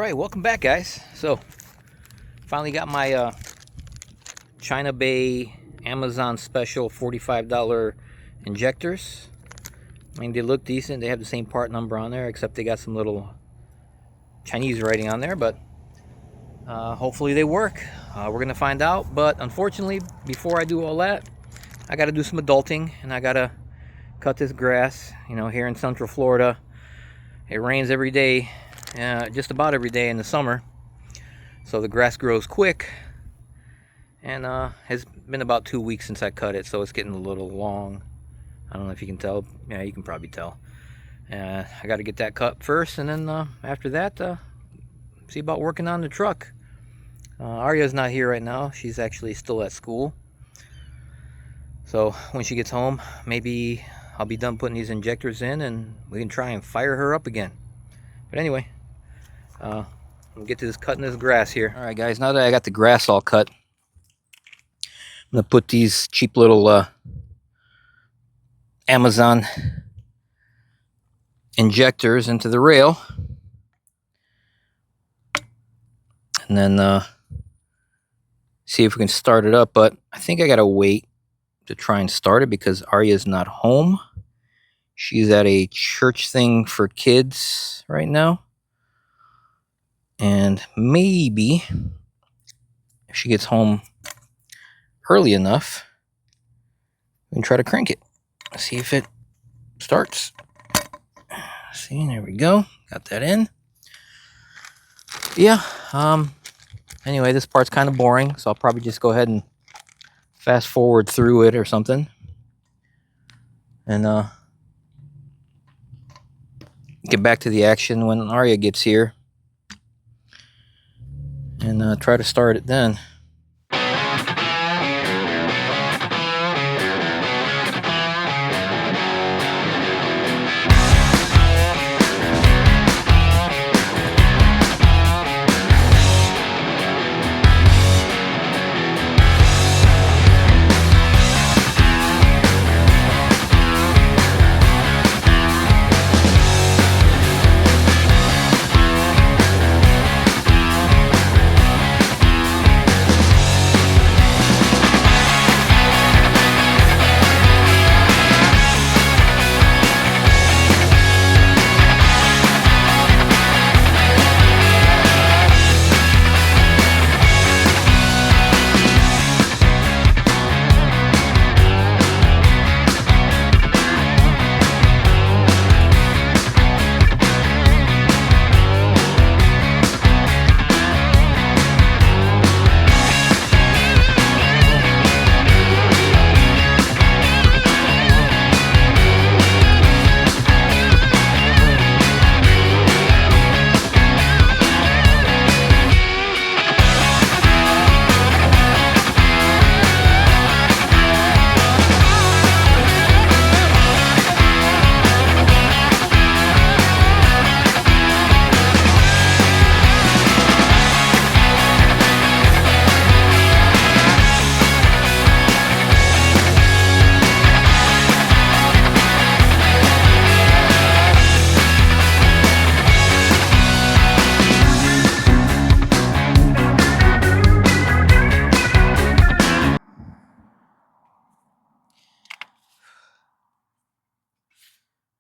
right, welcome back, guys. So finally got my China Bay Amazon special $45 injectors. I mean, they look decent. They have the same part number on there, except they got some little Chinese writing on there, but hopefully they work. We're gonna find out. But unfortunately, before I do all that, I gotta do some adulting, and I gotta cut this grass. You know, here in Central Florida, it rains every day, just about every day in the summer, so the grass grows quick, and has been about 2 weeks since I cut it, so it's getting a little long. I don't know if you can tell. Yeah, you can probably tell. I got to get that cut first, and then after that, see about working on the truck. Aria's not here right now. She's actually still at school, so when she gets home, maybe I'll be done putting these injectors in, and we can try and fire her up again. But anyway, we'll get to this cutting this grass here. All right, guys, now that I got the grass all cut, I'm gonna put these cheap little Amazon injectors into the rail, and then see if we can start it up. But I think I gotta wait to try and start it because Aria's not home. She's at a church thing for kids right now, and maybe if she gets home early enough, we can try to crank it. See if it starts. See, there we go. Got that in. Yeah. Anyway, this part's kind of boring, so I'll probably just go ahead and fast forward through it or something, and get back to the action when Aria gets here, and try to start it then.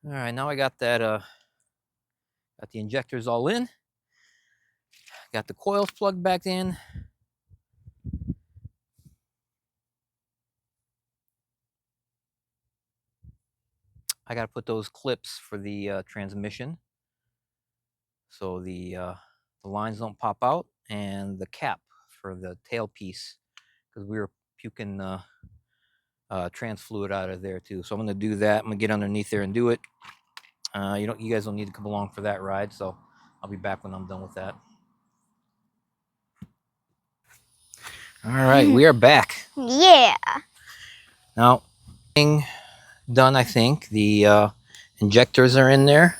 All right, now I got that, got the injectors all in, got the coils plugged back in. I got to put those clips for the transmission, so the lines don't pop out, and the cap for the tailpiece, because we were puking trans fluid out of there too. So I'm going to do that. I'm going to get underneath there and do it. You guys don't need to come along for that ride, so I'll be back when I'm done with that. All right, we are back. Yeah. Now, done, I think. The injectors are in there.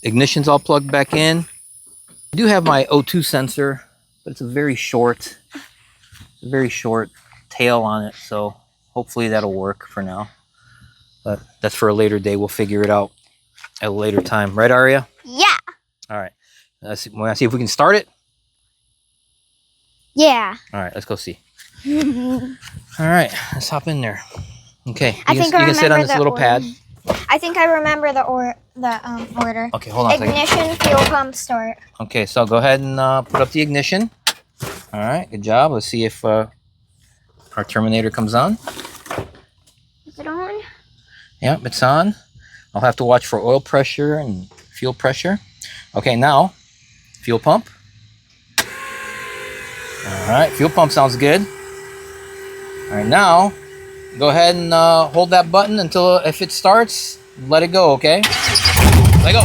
Ignition's all plugged back in. I do have my O2 sensor, but it's a very short tail on it, so hopefully that'll work for now. But that's for a later day. We'll figure it out at a later time. Right, Aria? Yeah. All right. Want to see if we can start it? Yeah. All right, let's go see. All right, let's hop in there. Okay, I you can sit on this little pad. I think I remember the order. Okay, hold on a second. Ignition, fuel pump, start. Okay, so go ahead and put up the ignition. All right, good job. Let's see if our Terminator comes on. Is it on? Yep, it's on. I'll have to watch for oil pressure and fuel pressure. Okay, now, fuel pump. All right, fuel pump sounds good. All right, now, go ahead and hold that button until if it starts, let it go, okay? Let go.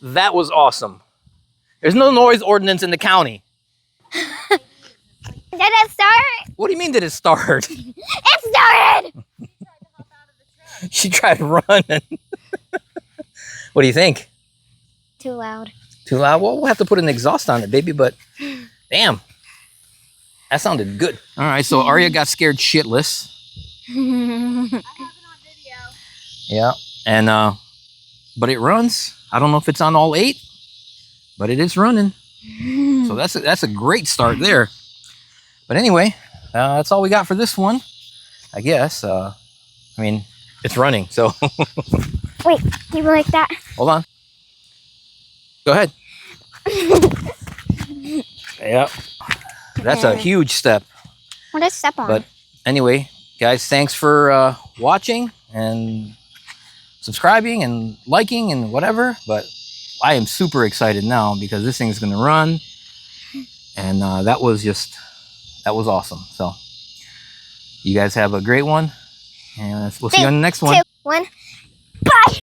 That was awesome. There's no noise ordinance in the county. Did it start? What do you mean did it start? It started! She tried running. What do you think? Too loud. Too loud? Well, we'll have to put an exhaust on it, baby, but damn. That sounded good. All right, so Aria got scared shitless. I have it on video. Yeah, and but it runs. I don't know if it's on all 8, but it is running. So that's a great start there. But anyway, that's all we got for this one, I guess. I mean, it's running, so. Wait, you like that? Hold on. Go ahead. Yep. That's a huge step. What is step on? But anyway, guys, thanks for watching and subscribing and liking and whatever. But I am super excited now because this thing's going to run. And that was awesome. So you guys have a great one. And we'll see you on the next one. 2, 1. Bye!